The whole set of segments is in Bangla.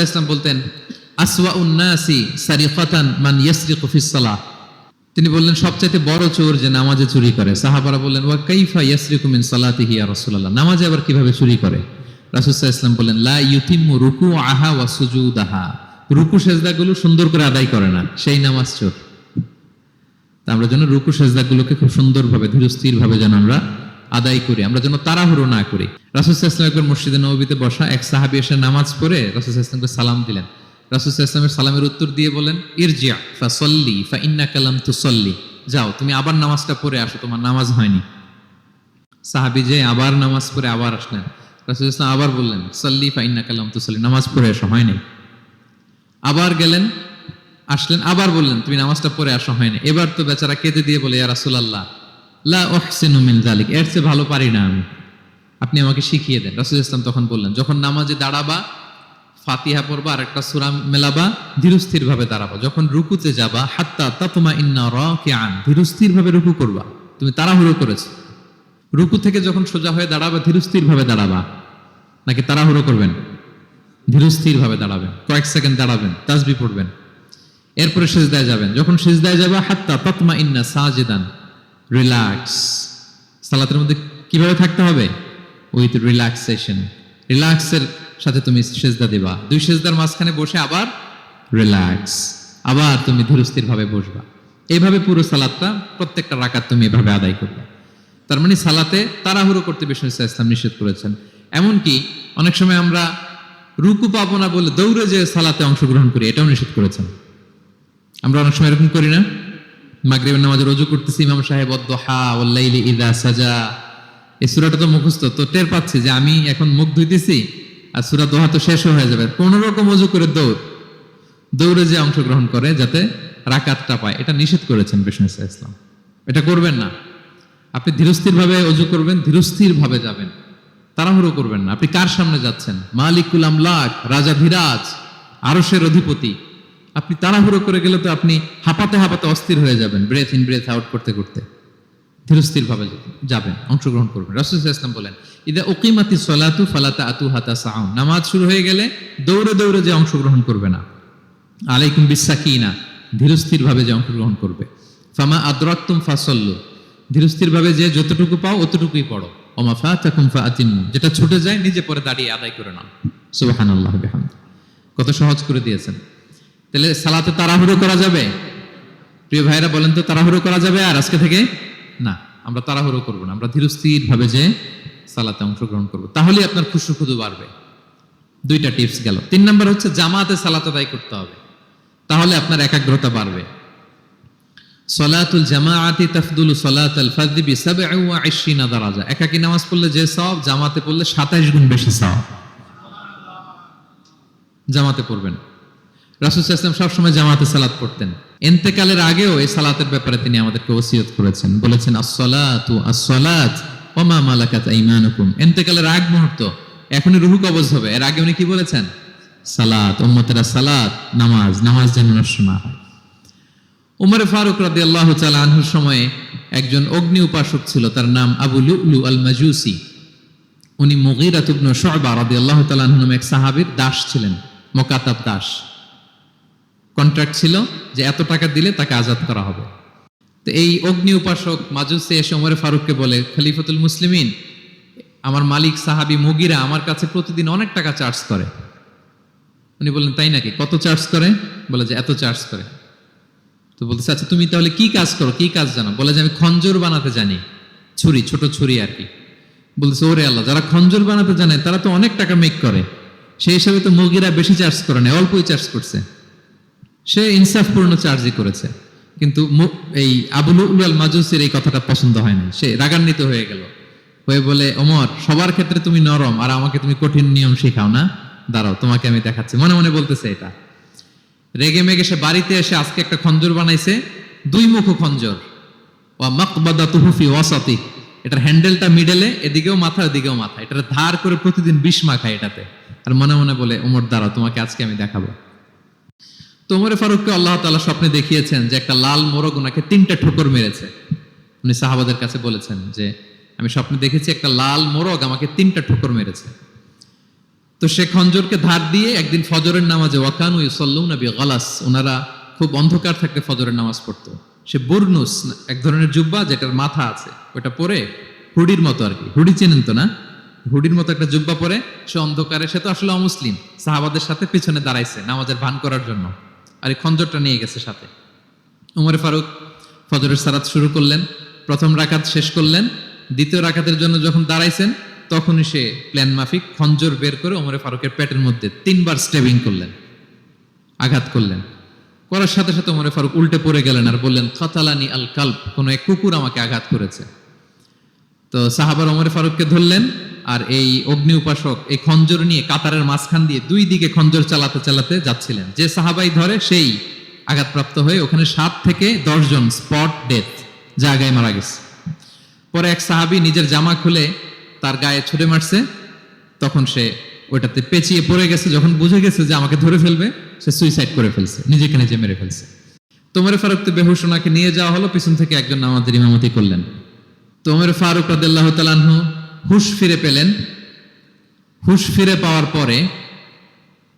ইসলাম বলতেন আসওয়াউন নাসি সারিকাতান মান ইয়াসরিকু ফিস সালাহ। তিনি বললেন সবচাইতে বড় চোর যে নামাজে চুরি করে। সাহাবারা বললেন ওয়া কাইফা ইয়াসরিকু মিন সালাতিহি ইয়া রাসূলুল্লাহ, নামাজে আবার কিভাবে চুরি করে? রাসূল সাল্লাল্লাহু আলাইহি ওয়াসাল্লাম বললেন লা ইউতিম্মু রুকুআহা ওয়া সুজুদাহা, রুকু সেজদাগুলো সুন্দর করে আদায় করে না, সেই নামাজ চোর। তা আমরা যেন রুকু সেজদাগুলোকে খুব সুন্দরভাবে ধীরস্থির ভাবে যেন আমরা আদায় করি, আমরা যেন তাড়াহুড়ো না করি। রাসূল সাল্লাল্লাহু আলাইহি ওয়াসাল্লাম একবার মসজিদে নববীতে বসা এক সাহাবী এসে নামাজ পড়ে রাসূল সাল্লাল্লাহু আলাইহি ওয়াসাল্লামকে সালাম দিলেন। রাসূল সাল্লাল্লাহু আলাইহি ওয়াসাল্লামের সালামের উত্তর দিয়ে বলেন ইরজি' ফাসাল্লি ফাইন্নাকা লাম তুসাল্লি, যাও তুমি আবার নামাজটা পড়ে আসো, তোমার নামাজ হয়নি। সাহাবী যে আবার নামাজ পড়ে আবার আসলেন, রাসূল সাল্লাল্লাহু আলাইহি ওয়াসাল্লাম আবার বললেন সাল্লি ফাইন্নাকা লাম তুসাল্লি, নামাজ পড়ে আসো, হয়নি। আবার গেলেন, আসলেন, আবার বললেন তুমি নামাজটা পড়ে আসো, হয়নি। এবার তো বেচারা কেঁদে দিয়ে বলে ইয়া রাসূলুল্লাহ লা উহসিনু মিন যালিক, এর চেয়ে ভালো পারি না আমি, আপনি আমাকে শিখিয়ে দেন। রাসূল সাল্লাল্লাহু আলাইহি ওয়াসাল্লাম তখন বললেন যখন নামাজে দাঁড়াবা ফাতিহা পড়বা আর একটা সূরা মেলাবা, ধীরস্থির ভাবে দাঁড়াবা। যখন রুকুতে যাবা হাত্তা তাতমাইন্না রাকিআন, ধীরস্থির ভাবে রুকু করবা, তুমি তাড়াহুড়ো করেছো। রুকু থেকে যখন সোজা হয়ে দাঁড়াবা ধীরস্থির ভাবে দাঁড়াবা, নাকি তাড়াহুড়ো করবেন? ধীরস্থির ভাবে দাঁড়াবেন, কয়েক সেকেন্ড দাঁড়াবেন, তাসবিহ পড়বেন, এরপরে সিজদায় যাবেন। যখন সিজদায় যাবা হাত্তা তাতমাইন্না সাজিদান, রিল্যাক্স। সালাতের মধ্যে কিভাবে থাকতে হবে? উইথ রিল্যাক্সেশন, রিল্যাক্সের সাথে তুমি সিজদা দিবা। দুই সিজদার মাঝখানে বসে আবার রিল্যাক্স, আবার তুমি ধীরস্থির ভাবে বসবা। এইভাবে পুরো সালাতটা প্রত্যেকটা রাকাত তুমি এভাবে আদায় করবে। তার মানে সালাতে তাড়াহুড়ো করতে বিষ্ণু ইসলাম নিষেধ করেছেন। এমনকি অনেক সময় আমরা রুকু পাবো না বলে দৌড়ে যে সালাতে অংশগ্রহণ করি, এটাও নিষেধ করেছেন। আমরা অনেক সময় এরকম করি না? মাগরিবের নামাজে রুজু করতেছি, ইমাম সাহেব ওয়াদ-দুহা ওয়াল-লাইলি ইযা সাজা, এই সূরাটা তো মুখস্থ, তো টের পাচ্ছি যে আমি এখন মুখ ধুইতেছি আর সূরা দোহা তো শেষ হয়ে যাবে, কোন রকম ওযু করে দৌড়ে যে অংশগ্রহণ করে যাতে রাকাতটা পায়, এটা নিষেধ করেছেন বিষ্ণু ইসলাম। এটা করবেন না। আপনি ধীরস্থির ভাবে ওযু করবেন, ধীরস্থির ভাবে যাবেন, তাড়াহুড়ো করবেন না। আপনি কার সামনে যাচ্ছেন? মালিকুল আমলাক, রাজা ধীরাজ, আরশের অধিপতি। আপনি তাড়াহুড়ো করে গেলে তো আপনি হাঁপাতে হাঁপাতে অস্থির হয়ে যাবেন, ব্রেথ ইন ব্রেথ আউট করতে করতে। ধীরস্থির ভাবে যাবেন, অংশগ্রহণ করবেন। রাসূল সাল্লাল্লাহু আলাইহি ওয়াসাল্লাম বলেন ইদা উকিমাতিস সালাতু ফালা তা'তুহা তাসআউন, নামাজ শুরু হয়ে গেলে দৌড়ে দৌড়ে যে অংশগ্রহণ করবে না। আলাইকুম বিসাকিনা, ধীরস্থির ভাবে যে অংশগ্রহণ করবে। ফামা আদরাকতুম ফাসাল্লু, ধীরস্থির ভাবে যে যতটুকু পাও অতটুকুই পড়ো। ওমা ফাতাকুম ফাআতিমু, যেটা ছুটে যায় নিজে পরে দাঁড়িয়ে আদায় করে নাও। সুবহানাল্লাহি ওয়া বিহামদি, কত সহজ করে দিয়েছেন। তাহলে সালাতে তাড়াহুড়ো করা যাবে? প্রিয় ভাইরা বলেন তো, তাড়াহুড়ো করা যাবে আর আজকে থেকে? না, আমরা তাড়াহুড়ো করবো না, আমরা ধীরস্থির ভাবে যে সালাতে অংশগ্রহণ করবো, তাহলে আপনার খুশু খুদু বাড়বে। দুইটা টিপস গেল। ৩ নাম্বার হচ্ছে জামাতে সালাত আদায় করতে হবে, তাহলে আপনার একাগ্রতা বাড়বে। সলাতুল জামাআতি তাফদুলু সলাতাল ফাজরি বি27 দারাজা, একাকী নামাজ পড়লে যে সওয়াব, জামাতে পড়লে 27 গুণ বেশি সওয়াব। জামাতে পড়বেন। রাসূল সাল্লাল্লাহু আলাইহি ওয়াসাল্লাম সবসময় জামাতে সালাত পড়তেন। ইন্তেকালের আগেও এই সালাতের ব্যাপারে তিনি আমাদেরকে ওসিয়ত করেছেন, বলেছেন আসসালাতু আসসালাত ওয়া মা মালাকাত আইমানুকুম। ইন্তেকালের আগ মুহূর্ত, এখনই রূহ কবজ হবে, এর আগে উনি কি বলেছেন? সালাত, উম্মতেরা সালাত, নামাজ, নামাজ যেন নষ্ট না হয়। উমর ফারুক রাদিয়াল্লাহু তাআলা আনহুর সময়ে একজন অগ্নি উপাসক ছিল, তার নাম আবু লুলু আল মাজুসি। উনি মুগীরা ইবনে শু'বা রাদিয়াল্লাহু তাআলা আনহু নামে এক সাহাবীর দাস ছিলেন, মুকাতাব দাস। কন্ট্রাক্ট ছিল যে এত টাকা দিলে তাকে আজাদ করা হবে। তো এই অগ্নি উপাসক মাজুসি এসে ওমর ফারুককে বলে, খলিফাতুল মুসলিমিন, আমার মালিক সাহাবী মুগীরা আমার কাছে প্রতিদিন অনেক টাকা চার্জ করে। উনি বললেন তাই নাকি, কত চার্জ করে? বলে যে এত চার্জ করে। তো বলতেছে আচ্ছা তুমি তাহলে কি কাজ করো, কি কাজ জানো? বলে যে আমি খঞ্জর বানাতে জানি, ছুরি, ছোট ছুরি আর কি। বলতেছে ওরে আল্লাহ, যারা খঞ্জর বানাতে জানে তারা তো অনেক টাকা মেক করে, সেই হিসাবে তো মুগীরা বেশি চার্জ করে না, অল্পই চার্জ করছে। সে ইনসাফপূর্ণ চার্জই করেছে, কিন্তু এই আবু লুলু আল মাজুসির এই কথাটা পছন্দ হয় না, সে রাগান্বিত হয়ে গেল, হয়ে বলে ওমর, সবার ক্ষেত্রে তুমি নরম আর আমাকে তুমি কঠিন নিয়ম শেখাও না, দাঁড়াও তোমাকে আমি দেখাচ্ছি। মনে মনে বলতেছে এটা। রেগে মেগে সে বাড়িতে এসে আজকে একটা খঞ্জর বানাইছে, 2 মুখো খঞ্জর, ওয়া মাকবাদাতুহু ফি ওয়াসাতি, এটার হ্যান্ডেলটা মিডলে, এদিকেও মাথা এদিকেও মাথা, এটার ধার করে প্রতিদিন বিষ মাখায় এটাতে। আর মনে মনে বলে ওমর দাঁড়াও তোমাকে আজকে আমি দেখাবো। তো ওমর ফারুককে আল্লাহ তাআলা স্বপ্নে দেখিয়েছেন যে একটা লাল মোরগ ওনাকে 3টা ঠোকর মেরেছে। উনি সাহাবাদের কাছে বলেছেন যে আমি স্বপ্নে দেখেছি একটা লাল মোরগ আমাকে 3টা ঠোকর মেরেছে। তো সে খঞ্জরকে ধার দিয়ে একদিন ফজরের নামাজে ওয়াকানু ইউসাল্লুনা বিগালাস, ওনারা খুব অন্ধকার থাকতে ফজরের নামাজ পড়তো। সে বুরনুস, এক ধরনের জুব্বা যেটার মাথা আছে, ওটা পরে হুডির মতো আর কি, হুডি চেনেন তো না, হুডির মতো একটা জুব্বা পরে সে অন্ধকারে, সে তো আসলে অমুসলিম, সাহাবাদের সাথে পিছনে দাঁড়াইছে নামাজের ভান করার জন্য, আর এই খঞ্জরটা নিয়ে গেছে সাথে। উমর ফারুক ফজরের সালাত শুরু করলেন, প্রথম রাকাত শেষ করলেন, দ্বিতীয় রাকাতের জন্য যখন দাঁড়াইছেন তখনই সে প্ল্যান মাফিক খঞ্জর বের করে ওমর ফারুকের পেটের মধ্যে 3 বার স্টেবিং করলেন, আঘাত করলেন। করার সাথে সাথে ওমর ফারুক উল্টে পড়ে গেলেন আর বললেন, খাতালানি আল কালব, কোন এক কুকুর আমাকে আঘাত করেছে। তো সাহাবার ওমর ফারুককে ধরলেন, আর এই অগ্নি উপাসক এই খঞ্জর নিয়ে কাতারের মাঝখান দিয়ে 2 দিকে খঞ্জর চালাতে চালাতে যাচ্ছিলেন। যে সাহাবাই ধরে সেই আঘাতপ্রাপ্ত হয়ে ওখানে 7 থেকে 10 জন স্পট ডেথ, জায়গায় মারা গেছে। পরে এক সাহাবী নিজের জামা খুলে তার গায়ে ছুঁড়ে মারছে, তখন সে ওইটাতে পেঁচিয়ে পড়ে গেছে। যখন বুঝে গেছে যে আমাকে ধরে ফেলবে, সে সুইসাইড করে ফেলছে, নিজেকে নিজে মেরে ফেলছে। ওমর ফারুক তো বেহুশ, ওনাকে নিয়ে যাওয়া হলো, পিছন থেকে একজন নামাজের ইমামতি করলেন। তো ওমর ফারুক রাদিয়াল্লাহু তাআলা আনহু হুঁশ ফিরে পেলেন। হুঁশ ফিরে পাওয়ার পরে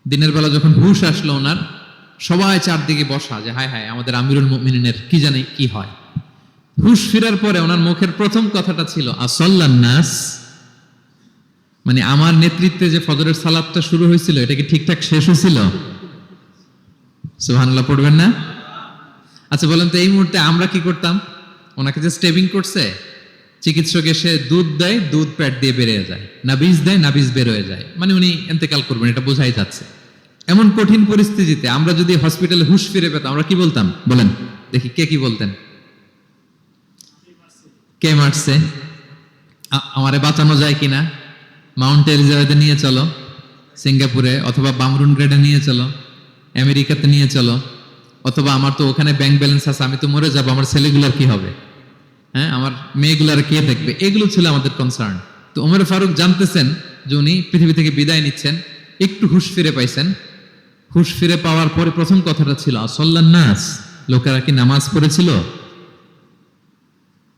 দিনের বেলা যখন হুঁশ আসলো ওনার, সবাই চারদিকে বসা যে হায় হায় আমাদের আমিরুল মুমিনিনের কি জানি কি হয়। হুঁশ ফিরার পরে ওনার মুখের প্রথম কথাটা ছিল আসাল্লান নাস, মানে আমার নেতৃত্বে যে ফজরের সালাতটা শুরু হয়েছিল এটা কি ঠিকঠাক শেষ হয়েছিল? সুবহানাল্লাহ পড়বেন না? আচ্ছা বলেন তো, এই মুহূর্তে আমরা কি করতাম? ওনাকে যে স্টেবিং করছে, চিকিৎসক এসে দুধ দেয়, দুধ পেট দিয়ে বেরিয়ে যায়, নাবিজ দেয়, নাবিজ বের হয়ে যায়, মানে উনি ইন্তেকাল করবেন, এটা বোঝাই যাচ্ছে। এমন কঠিন পরিস্থিতিতে আমরা যদি হসপিটালে হুঁশ ফিরে পেতাম, আমরা কি বলতাম বলেন দেখি? কে কি বলতেন? কে মারছে, আমারে বাঁচানো যায় কিনা, মাউন্ট এলিজাবেথে নিয়ে চলো, সিঙ্গাপুরে অথবা বামরুন গ্রেডে নিয়ে চলো, আমেরিকাতে নিয়ে চলো, অথবা আমার তো ওখানে ব্যাংক ব্যালেন্স আছে, আমি তো মরে যাবো, আমার ছেলেগুলার কি হবে, হ্যাঁ আমার মেয়েগুলার কে দেখবে, এগুলো ছিল আমাদের কনসার্ন। তো ওমর ফারুক জানতেছেন যে উনি পৃথিবী থেকে বিদায় নিচ্ছেন, একটু হুঁশ ফিরে পাইছেন। হুঁশ ফিরে পাওয়ার পরে প্রথম কথাটা ছিল আসাল্লান নাস, লোকেরা কি নামাজ পড়েছিল?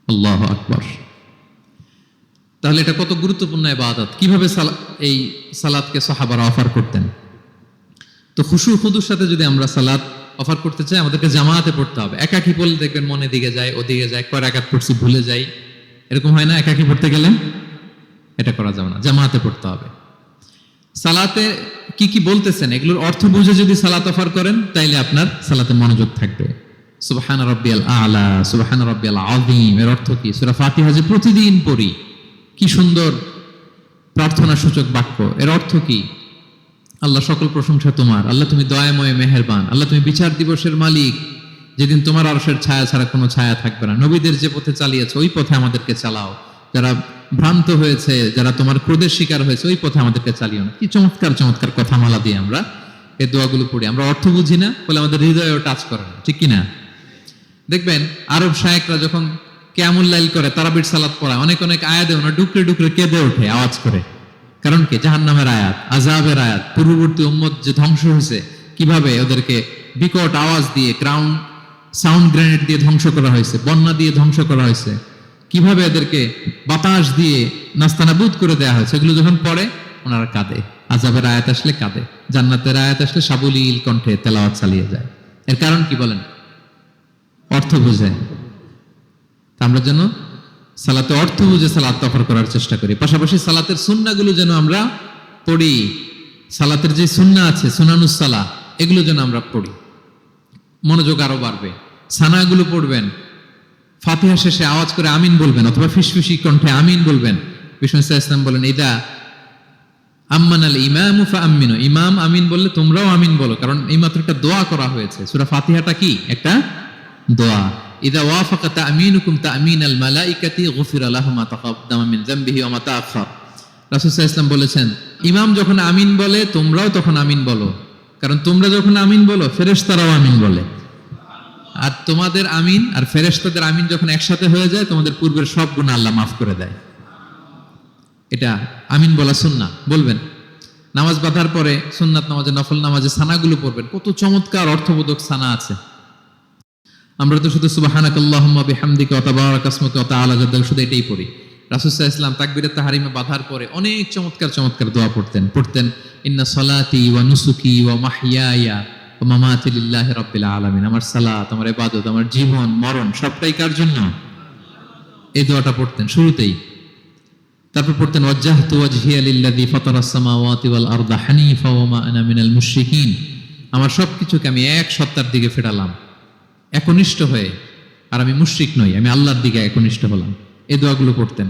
আল্লাহু আকবার। তাহলে এটা কত গুরুত্বপূর্ণ ইবাদত, কিভাবে এই সালাতকে সাহাবারা অফার করতেন। তো খুশু খুদুর সাথে যদি আমরা সালাত অফার করতে চাই, আমাদেরকে জামাতে পড়তে হবে। একাকি পড়লে দেখবেন মনে দিকে যায়, ওদিকে যায়, কয় রাকাত পড়ছি ভুলে যাই, এরকম হয় না? একাকি পড়তে গেলে এটা করা যাবে না, জামাতে পড়তে হবে। সালাতে কি কি বলতেছেন এগুলোর অর্থ বুঝে যদি সালাত অফার করেন, তাইলে আপনার সালাতে মনোযোগ থাকবে। সুবহান রাব্বিয়াল আলা, সুবহান রাব্বিয়াল আযীম, এর অর্থ কি? সূরা ফাতিহা যে প্রতিদিন পড়ি, কি সুন্দর প্রার্থনা সূচক বাক্য, এর অর্থ কি? আল্লাহ সকল প্রশংসা তোমার, আল্লাহ তুমি দয়াময় মেহেরবান, আল্লাহ তুমি বিচার দিবসের মালিক, যেদিন তোমার আরশের ছায়া ছাড়া কোনো ছায়া থাকবে না। নবীদের যে পথে চালিয়েছে ওই পথে আমাদেরকে চালাও, যারা ভ্রান্ত হয়েছে, যারা তোমার ক্রোধের শিকার হয়েছে ওই পথে আমাদেরকে চালিও না। কি চমৎকার চমৎকার কথামালা দিয়ে আমরা এই দোয়াগুলো পড়ি। আমরা অর্থ বুঝি না বলে আমাদের হৃদয়েও টাচ করে না, ঠিক কিনা? দেখবেন আরব শায়েকরা যখন কিয়ামুল লাইল করে, তারাবির সালাত পড়ায়, অনেক অনেক আয়াতে ওরা ডুকরে ডুকরে কেঁদে ওঠে আওয়াজ করে। কারণ কি? জাহান্নামের আয়াত, আযাবের আয়াত, পূর্ববর্তী উম্মত যে ধ্বংস হয়েছে, কিভাবে ওদেরকে বিকট আওয়াজ দিয়ে, গ্রাউন্ড সাউন্ড গ্রেনেড দিয়ে ধ্বংস করা হয়েছে, বন্যা দিয়ে ধ্বংস করা হয়েছে, কিভাবে এদেরকে বাতাস দিয়ে নাস্তানাবুদ করে দেয়া হয়েছে, এগুলো যখন পড়ে ওনারা কাঁদে। আযাবের আয়াত আসলে কাঁদে, জান্নাতের আয়াত আসলে সাবলীল কণ্ঠে তেলাওয়াত চালিয়ে যায়। এর কারণ কি বলেন? অর্থ বুঝে। আমরা যেন সালাতে অর্থ বুঝে সালাত অফার করার চেষ্টা করি। পাশাপাশি সালাতের সুন্নাহগুলো যেন আমরা পড়ি, সালাতের যে সুন্নাহ আছে, সুনানুস সালাহ, এগুলো যেন আমরা পড়ি, মনোযোগ আরো বাড়বে। সানাগুলো পড়বেন, ফাতিহা শেষে আওয়াজ করে আমিন বলবেন, অথবা ফিসফিসি কণ্ঠে আমিন বলবেন। বিষ্ণু ইসলাম বলেন, ইদা আম্মান আল ইমামু ফাআমিনু, ইমাম আমিন বললে তোমরাও আমিন বলো, কারণ এই মাত্র একটা দোয়া করা হয়েছে। সূরা ফাতিহাটা কি? একটা দোয়া। ইদা ওয়াফাকা তা'মিনুকুম তা'মিনাল মালাইকাতি গুফিরা লাহু মা তাকাদ্দামা মিন যামবিহি ওয়া মা তাআখার। রাসূল সাল্লাল্লাহু আলাইহি ওয়াসাল্লাম বলেছেন, ইমাম যখন আমিন বলে তোমরাও তখন আমিন বলো, কারণ তোমরা যখন আমিন বলো ফেরেশতারাও আমিন বলে। আর তোমাদের আমিন আর ফেরেশতাদের আমিন যখন একসাথে হয়ে যায়, তোমাদের পূর্বের সব গুনাহ আল্লাহ মাফ করে দেয়। এটা আমিন বলা সুন্নাহ, বলবেন। নামাজ বাঁধার পরে সুন্নাত নামাজে, নফল নামাজে সানাগুলো পড়বেন। কত চমৎকার অর্থবোধক সানা আছে। আমরা তো শুধু সুবহানাকাল্লাহুম্মা বিহামদিকা ওয়া তাবারাকা ইসমুকা ওয়া তাআলা জাদ্দুকা শুধু এটাই পড়ি। রাসূল সাল্লাল্লাহু আলাইহি ওয়াসাল্লাম তাকবীরাত তাহরিমে বাঁধার পরে অনেক চমৎকার চমৎকার দোয়া পড়তেন ইন্না সলাতি ওয়া নুসুকি ওয়া মাহইয়ায়া ওয়া মামাতি লিল্লাহি রাব্বিল আলামিন। আমার সালাত, আমার ইবাদত, আমার জীবন মরণ সবটাই কার জন্য? এই দোয়াটা পড়তেন শুরুতেই। তারপর পড়তেন ওয়াজ্জাহতু ওয়াজহিয়া লিল্লাযী ফাতারাস সামাওয়াতি ওয়াল আরদা হানিফা ওয়া মা আনা মিনাল মুশরিকিন। আমার সবকিছুকে আমি এক সত্তার দিকে ফেরালাম একনিষ্ঠ হয়ে, আর আমি মুশরিক নই, আমি আল্লাহর দিকে একনিষ্ঠ হলাম। এই দোয়াগুলো পড়তেন।